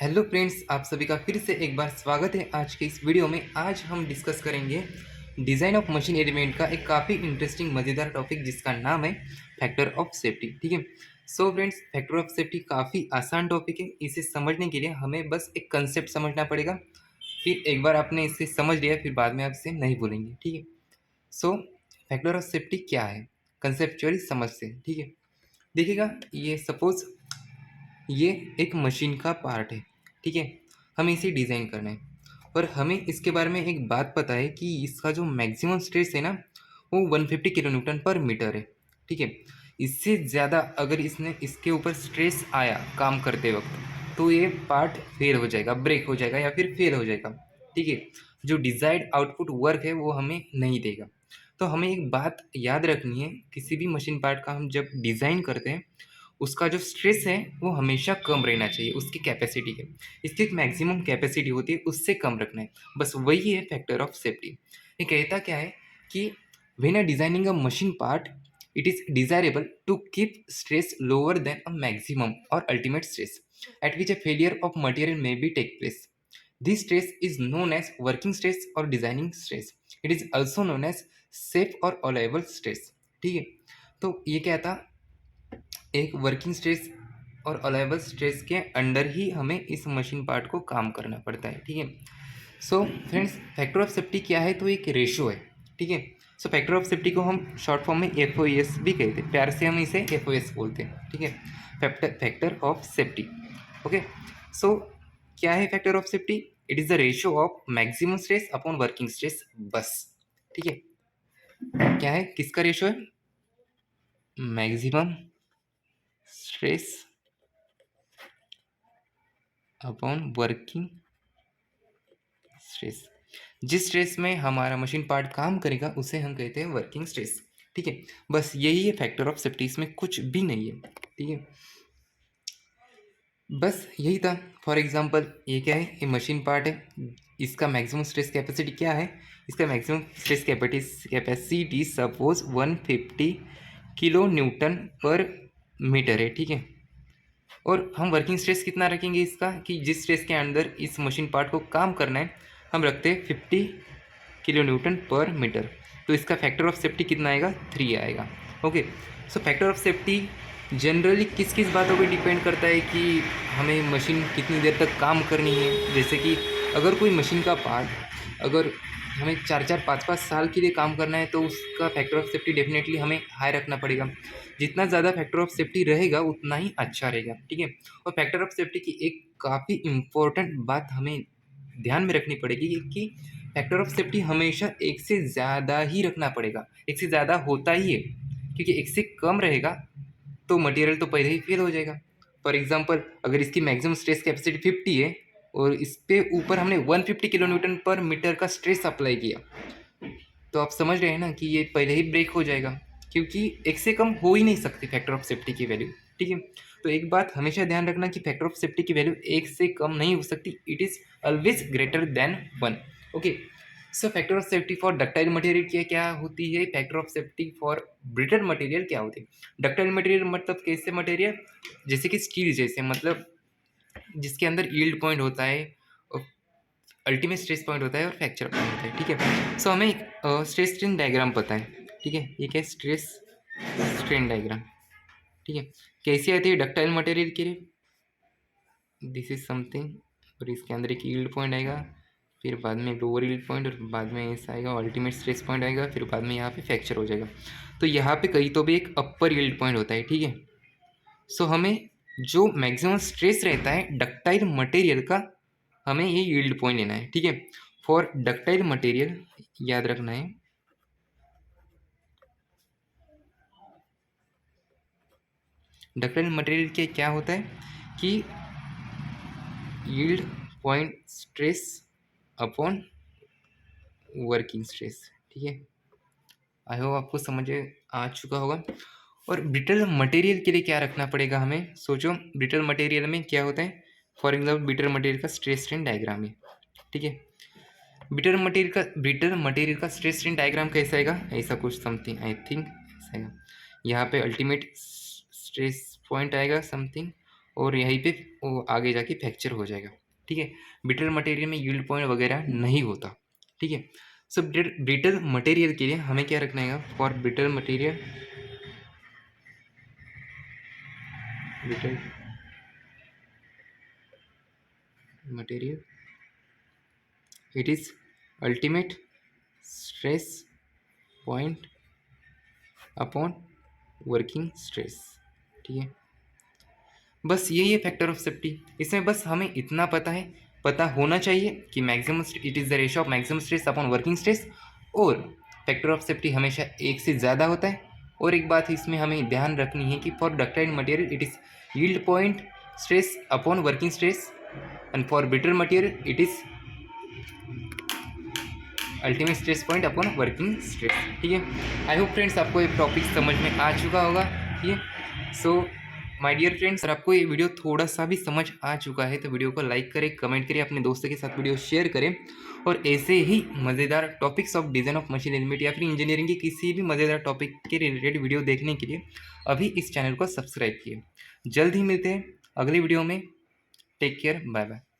Hello friends, आप सभी का फिर से एक बार स्वागत है आज के इस वीडियो में। आज हम डिस्कस करेंगे डिज़ाइन ऑफ मशीन एलिमेंट का एक काफ़ी इंटरेस्टिंग मज़ेदार टॉपिक जिसका नाम है फैक्टर ऑफ सेफ्टी। ठीक है। So friends, factor of safety काफ़ी आसान टॉपिक है। इसे समझने के लिए हमें बस एक कंसेप्ट समझना पड़ेगा। फिर एक बार आपने इसे समझ लिया फिर बाद में आप इसे नहीं भूलेंगे। ठीक है। सो फैक्टर ऑफ सेफ्टी क्या है, कंसेप्चुअली समझते हैं। ठीक है। देखिएगा, ये सपोज ये एक मशीन का पार्ट है। ठीक है। हमें इसे डिज़ाइन करना है और हमें इसके बारे में एक बात पता है कि इसका जो मैक्सिमम स्ट्रेस है ना, वो 150 किलो न्यूटन पर मीटर है। ठीक है। इससे ज़्यादा अगर इसने इसके ऊपर स्ट्रेस आया काम करते वक्त तो ये पार्ट फेल हो जाएगा, ब्रेक हो जाएगा या फिर फेल हो जाएगा। ठीक है। जो डिज़ायर्ड आउटपुट वर्क है वो हमें नहीं देगा। तो हमें एक बात याद रखनी है, किसी भी मशीन पार्ट का हम जब डिज़ाइन करते हैं उसका जो स्ट्रेस है वो हमेशा कम रहना चाहिए उसकी कैपेसिटी के। इसकी एक मैक्सिमम कैपेसिटी होती है, उससे कम रखना है। बस वही है फैक्टर ऑफ सेफ्टी। ये कहता क्या है कि when a designing a machine part it is desirable to keep stress lower than a maximum or ultimate stress at which a failure of material may be take place. This stress is known as working stress or designing stress. It is also known as safe or allowable stress. ठीक है। तो ये क्या था, एक working stress और allowable stress के under ही हमें इस मशीन पार्ट को काम करना पड़ता है। ठीक है। So friends, factor of safety क्या है, तो एक रेशो है। ठीक है। सो फैक्टर ऑफ सेफ्टी को हम शॉर्ट फॉर्म में एफ भी कहते हैं, प्यार से हम इसे एफ बोलते हैं। ठीक है। Factor of safety. ओके। सो क्या है factor of safety? It is the ratio of maximum stress upon working stress, बस। ठीक है। क्या है, किसका रेशियो है? Maximum stress upon working stress. जिस स्ट्रेस में हमारा मशीन पार्ट काम करेगा उसे हम कहते हैं वर्किंग स्ट्रेस। ठीक है। बस यही है फैक्टर ऑफ सेफ्टी, इसमें कुछ भी नहीं है। ठीक है। बस यही था। फॉर एग्जांपल, ये क्या है, ये मशीन पार्ट है। इसका मैक्सिमम स्ट्रेस कैपेसिटी क्या है? इसका maximum stress capacity suppose 150 kilo Newton पर मीटर है। ठीक है। और हम वर्किंग स्ट्रेस कितना रखेंगे इसका, कि जिस स्ट्रेस के अंदर इस मशीन पार्ट को काम करना है हम रखते हैं 50 किलो न्यूटन पर मीटर। तो इसका फैक्टर ऑफ सेफ्टी कितना आएगा? 3 आएगा। Okay. So factor of safety generally किस किस बातों पे डिपेंड करता है कि हमें मशीन कितनी देर तक काम करनी है। जैसे कि अगर कोई मशीन का पार्ट अगर हमें 4-4 5-5 साल के लिए काम करना है तो उसका फैक्टर ऑफ सेफ्टी डेफिनेटली हमें हाई रखना पड़ेगा। जितना ज़्यादा फैक्टर ऑफ सेफ्टी रहेगा उतना ही अच्छा रहेगा। ठीक है। और फैक्टर ऑफ सेफ्टी की एक काफ़ी इम्पोर्टेंट बात हमें ध्यान में रखनी पड़ेगी कि फैक्टर ऑफ सेफ्टी हमेशा एक से ज़्यादा ही रखना पड़ेगा। एक से ज़्यादा होता ही है, क्योंकि एक से कम रहेगा तो मटेरियल तो पहले ही फेल हो जाएगा। फॉर एग्जांपल, अगर इसकी मैक्सिमम स्ट्रेस कैपेसिटी 50 है और इस पे ऊपर हमने 150 किलो न्यूटन पर मीटर का स्ट्रेस अप्लाई किया, तो आप समझ रहे हैं ना कि ये पहले ही ब्रेक हो जाएगा, क्योंकि एक से कम हो ही नहीं सकती फैक्टर ऑफ सेफ्टी की वैल्यू। ठीक है। तो एक बात हमेशा ध्यान रखना कि फैक्टर ऑफ सेफ्टी की वैल्यू एक से कम नहीं हो सकती, it is always greater than 1। Okay. So factor of safety for ductile material क्या क्या होती है, factor of safety for brittle material क्या होती है? डक्टाइल मटेरियल मतलब कैसे मटेरियल? जैसे कि स्टील जैसे, मतलब जिसके अंदर यील्ड पॉइंट होता है, अल्टीमेट स्ट्रेस पॉइंट होता है और फ्रैक्चर पॉइंट होता है। ठीक है। सो हमें एक स्ट्रेस स्ट्रेन डायग्राम पता है। ठीक है। ये क्या है? Stress strain diagram. ठीक है। कैसी आती है डक्टाइल मटेरियल के लिए? दिस इज समथिंग, और इसके अंदर एक यील्ड पॉइंट आएगा, फिर बाद में लोअर यील्ड पॉइंट, और बाद में ऐसा आएगा अल्टीमेट स्ट्रेस पॉइंट आएगा, फिर बाद में यहाँ पे फ्रैक्चर हो जाएगा। तो यहाँ पे कहीं तो भी एक अपर यील्ड पॉइंट होता है। ठीक है। सो हमें जो मैक्सिमम स्ट्रेस रहता है डक्टाइल मटेरियल का, हमें ये यील्ड पॉइंट लेना है। ठीक है। फॉर डक्टाइल मटेरियल याद रखना है, डक्टाइल मटेरियल के क्या होता है कि yield point stress upon working stress. ठीक है। आई होप आपको समझ आ चुका होगा। और ब्रिटल मटेरियल के लिए क्या रखना पड़ेगा हमें? सोचो, ब्रिटल मटेरियल में क्या होता है। फॉर एग्जाम्पल, ब्रिटल मटेरियल का स्ट्रेस स्ट्रेन डायग्राम है। ठीक है। ब्रिटल मटेरियल का स्ट्रेस स्ट्रेन डायग्राम कैसा आएगा? ऐसा कुछ समथिंग, आई थिंक ऐसा आएगा। यहाँ पे अल्टीमेट स्ट्रेस पॉइंट आएगा समथिंग, और यहीं पे वो आगे जाके फ्रैक्चर हो जाएगा। ठीक है, ब्रिटल मटेरियल में यील्ड पॉइंट वगैरह नहीं होता। ठीक है, सो ब्रिटल मटेरियल के लिए हमें क्या रखना है? For brittle material, brittle material it is ultimate stress point upon working stress. ठीक है, बस यही है फैक्टर ऑफ सेफ्टी। इसमें बस हमें इतना पता होना चाहिए कि maximum it is the ratio of maximum stress upon working stress, और फैक्टर ऑफ सेफ्टी हमेशा एक से ज़्यादा होता है। और एक बात इसमें हमें ध्यान रखनी है कि for ductile material it is yield point stress upon working stress, and for brittle material it is ultimate stress point upon working stress. ठीक है, आई होप फ्रेंड्स आपको ये टॉपिक समझ में आ चुका होगा। ठीक है, सो माय डियर फ्रेंड्स, अगर आपको ये वीडियो थोड़ा सा भी समझ आ चुका है तो वीडियो को लाइक करें, कमेंट करें, अपने दोस्तों के साथ वीडियो शेयर करें, और ऐसे ही मज़ेदार topics of design of machine element या फिर इंजीनियरिंग के किसी भी मज़ेदार टॉपिक के रिलेटेड वीडियो देखने के लिए अभी इस चैनल को सब्सक्राइब किए। जल्द ही मिलते हैं अगली वीडियो में। Take care, bye bye.